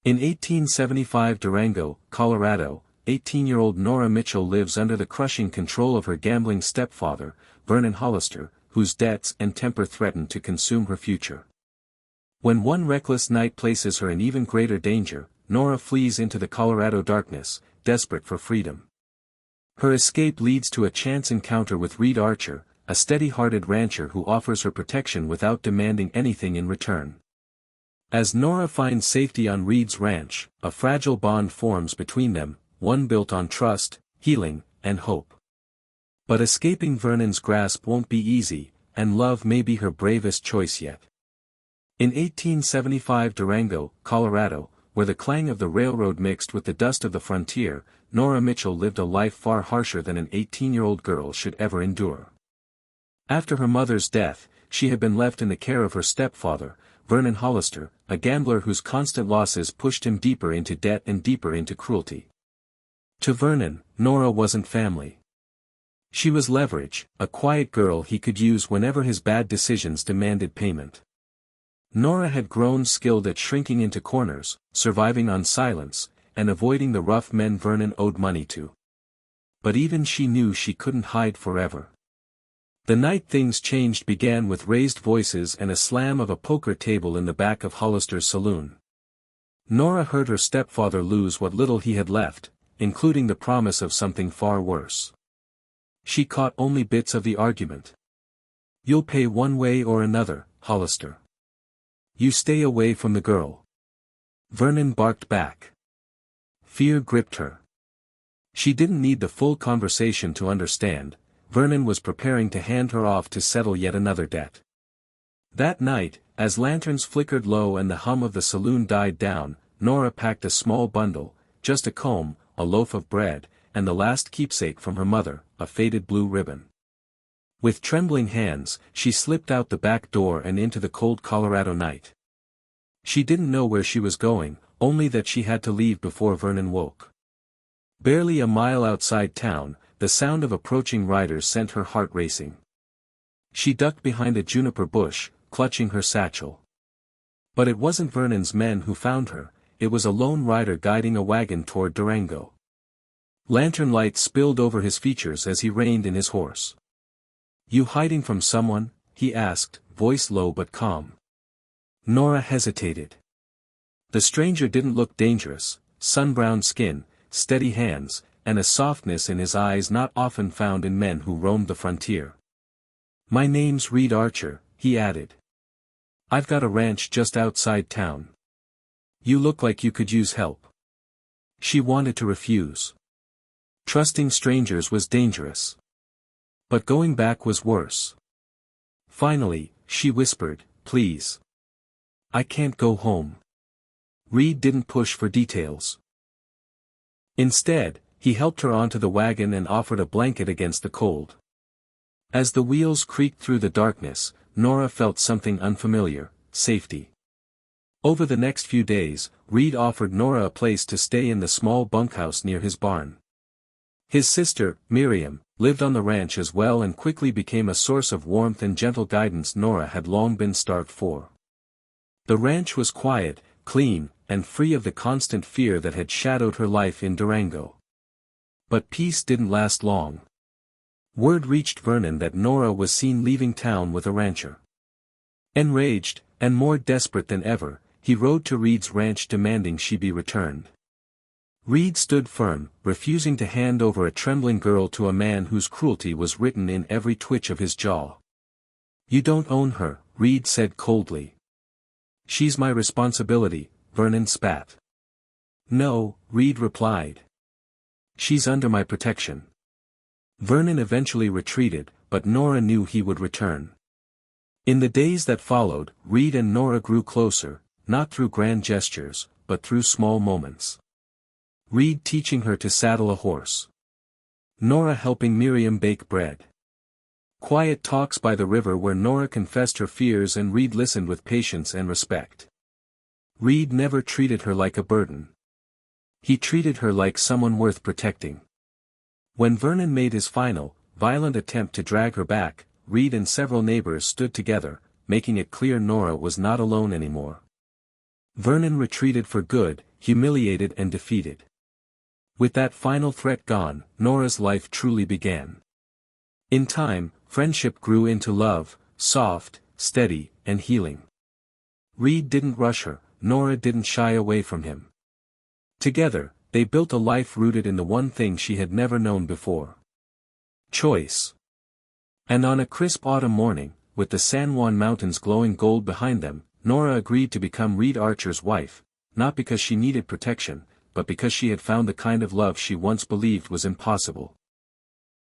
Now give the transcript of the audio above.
In 1875 Durango, Colorado, 18-year-old Nora Mitchell lives under the crushing control of her gambling stepfather, Vernon Hollister, whose debts and temper threaten to consume her future. When one reckless night places her in even greater danger, Nora flees into the Colorado darkness, desperate for freedom. Her escape leads to a chance encounter with Reed Archer, a steady-hearted rancher who offers her protection without demanding anything in return. As Nora finds safety on Reed's ranch, a fragile bond forms between them, one built on trust, healing, and hope. But escaping Vernon's grasp won't be easy, and love may be her bravest choice yet. In 1875 Durango, Colorado, where the clang of the railroad mixed with the dust of the frontier, Nora Mitchell lived a life far harsher than an 18-year-old girl should ever endure. After her mother's death, she had been left in the care of her stepfather, Vernon Hollister, a gambler whose constant losses pushed him deeper into debt and deeper into cruelty. To Vernon, Nora wasn't family. She was leverage, a quiet girl he could use whenever his bad decisions demanded payment. Nora had grown skilled at shrinking into corners, surviving on silence, and avoiding the rough men Vernon owed money to. But even she knew she couldn't hide forever. The night things changed began with raised voices and a slam of a poker table in the back of Hollister's saloon. Nora heard her stepfather lose what little he had left, including the promise of something far worse. She caught only bits of the argument. "You'll pay one way or another, Hollister. You stay away from the girl." Vernon barked back. Fear gripped her. She didn't need the full conversation to understand. Vernon was preparing to hand her off to settle yet another debt. That night, as lanterns flickered low and the hum of the saloon died down, Nora packed a small bundle, just a comb, a loaf of bread, and the last keepsake from her mother, a faded blue ribbon. With trembling hands, she slipped out the back door and into the cold Colorado night. She didn't know where she was going, only that she had to leave before Vernon woke. Barely a mile outside town, the sound of approaching riders sent her heart racing. She ducked behind a juniper bush, clutching her satchel. But it wasn't Vernon's men who found her, it was a lone rider guiding a wagon toward Durango. Lantern light spilled over his features as he reined in his horse. "You hiding from someone?" he asked, voice low but calm. Nora hesitated. The stranger didn't look dangerous, sun-browned skin, steady hands, and a softness in his eyes not often found in men who roamed the frontier. "My name's Reed Archer," he added. "I've got a ranch just outside town. You look like you could use help." She wanted to refuse. Trusting strangers was dangerous. But going back was worse. Finally, she whispered, "Please. I can't go home." Reed didn't push for details. Instead, he helped her onto the wagon and offered a blanket against the cold. As the wheels creaked through the darkness, Nora felt something unfamiliar: safety. Over the next few days, Reed offered Nora a place to stay in the small bunkhouse near his barn. His sister, Miriam, lived on the ranch as well and quickly became a source of warmth and gentle guidance Nora had long been starved for. The ranch was quiet, clean, and free of the constant fear that had shadowed her life in Durango. But peace didn't last long. Word reached Vernon that Nora was seen leaving town with a rancher. Enraged, and more desperate than ever, he rode to Reed's ranch demanding she be returned. Reed stood firm, refusing to hand over a trembling girl to a man whose cruelty was written in every twitch of his jaw. "You don't own her," Reed said coldly. "She's my responsibility," Vernon spat. "No," Reed replied. "She's under my protection." Vernon eventually retreated, but Nora knew he would return. In the days that followed, Reed and Nora grew closer, not through grand gestures, but through small moments. Reed teaching her to saddle a horse. Nora helping Miriam bake bread. Quiet talks by the river where Nora confessed her fears and Reed listened with patience and respect. Reed never treated her like a burden. He treated her like someone worth protecting. When Vernon made his final, violent attempt to drag her back, Reed and several neighbors stood together, making it clear Nora was not alone anymore. Vernon retreated for good, humiliated and defeated. With that final threat gone, Nora's life truly began. In time, friendship grew into love, soft, steady, and healing. Reed didn't rush her, Nora didn't shy away from him. Together, they built a life rooted in the one thing she had never known before: choice. And on a crisp autumn morning, with the San Juan Mountains glowing gold behind them, Nora agreed to become Reed Archer's wife, not because she needed protection, but because she had found the kind of love she once believed was impossible.